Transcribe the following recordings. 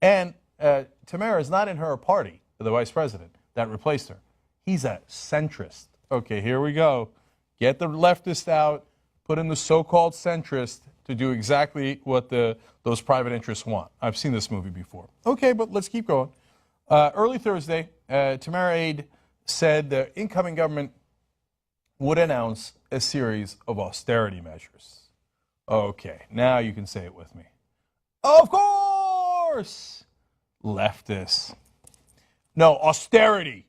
And Temer is not in her party, the vice president that replaced her. He's a centrist. Okay, here we go. Get the leftist out, put in the so-called centrist to do exactly what those private interests want. I've seen this movie before. Okay, but let's keep going. Early Thursday, Temer aide said the incoming government would announce a series of austerity measures. Okay, now you can say it with me. Of course! Leftists. No, austerity.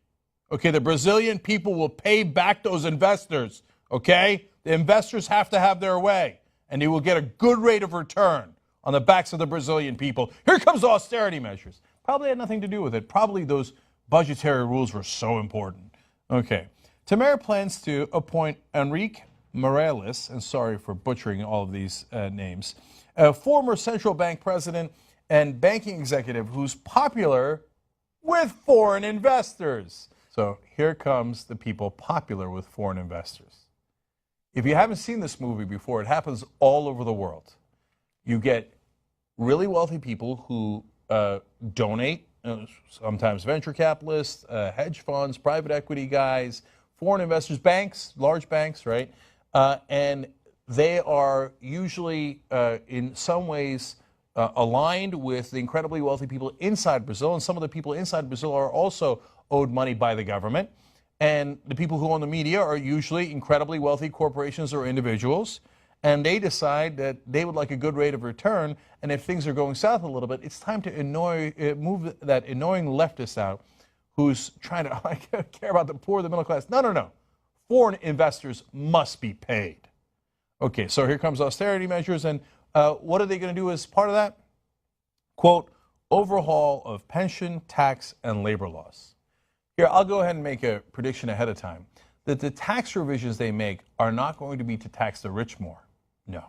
Okay, the Brazilian people will pay back those investors. Okay? The investors have to have their way, and they will get a good rate of return on the backs of the Brazilian people. Here comes austerity measures. Probably had nothing to do with it. Probably those budgetary rules were so important. Okay. Temer plans to appoint Enrique Morales, and sorry for butchering all of these names, a former central bank president and banking executive who's popular with foreign investors. So here comes the people popular with foreign investors. If you haven't seen this movie before, it happens all over the world. You get really wealthy people who donate, sometimes venture capitalists, hedge funds, private equity guys, foreign investors, banks, large banks, right? And they are usually in some ways aligned with the incredibly wealthy people inside Brazil, and some of the people inside Brazil are also owed money by the government. And the people who own the media are usually incredibly wealthy corporations or individuals, and they decide that they would like a good rate of return, and if things are going south a little bit, it's time to move that annoying leftist out who's trying to care about the poor, the middle class. No, no, no. Foreign investors must be paid. Okay, so here comes austerity measures, and what are they going to do as part of that? Quote, overhaul of pension, tax, and labor laws. Here, I'll go ahead and make a prediction ahead of time that the tax revisions they make are not going to be to tax the rich more. No.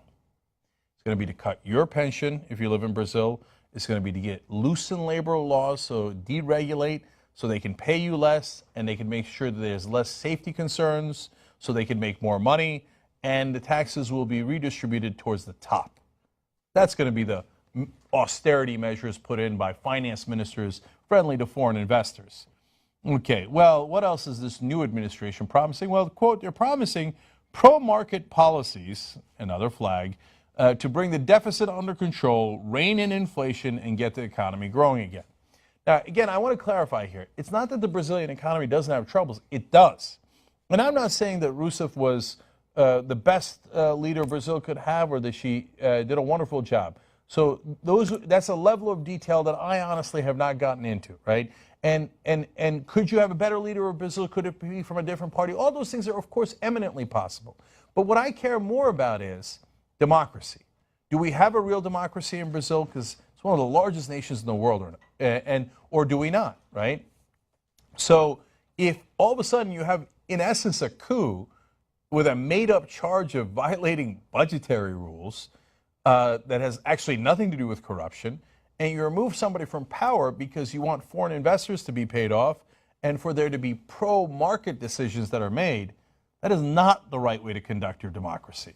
It's going to be to cut your pension if you live in Brazil. It's going to be to get loosen labor laws, so deregulate, so they can pay you less, and they can make sure that there's less safety concerns, so they can make more money, and the taxes will be redistributed towards the top. That's going to be the austerity measures put in by finance ministers friendly to foreign investors. Okay, well, what else is this new administration promising? Well, quote, they're promising pro-market policies, another flag, to bring the deficit under control, rein in inflation, and get the economy growing again. Now, again, I want to clarify here. It's not that the Brazilian economy doesn't have troubles. It does. And I'm not saying that Rousseff was the best leader Brazil could have or that she did a wonderful job. So that's a level of detail that I honestly have not gotten into, right? And could you have a better leader of Brazil? Could it be from a different party? All those things are, of course, eminently possible. But what I care more about is democracy. Do we have a real democracy in Brazil? Because it's one of the largest nations in the world, or do we not, right? So if all of a sudden you have, in essence, a coup with a made-up charge of violating budgetary rules that has actually nothing to do with corruption, and you remove somebody from power because you want foreign investors to be paid off and for there to be pro-market decisions that are made, that is not the right way to conduct your democracy.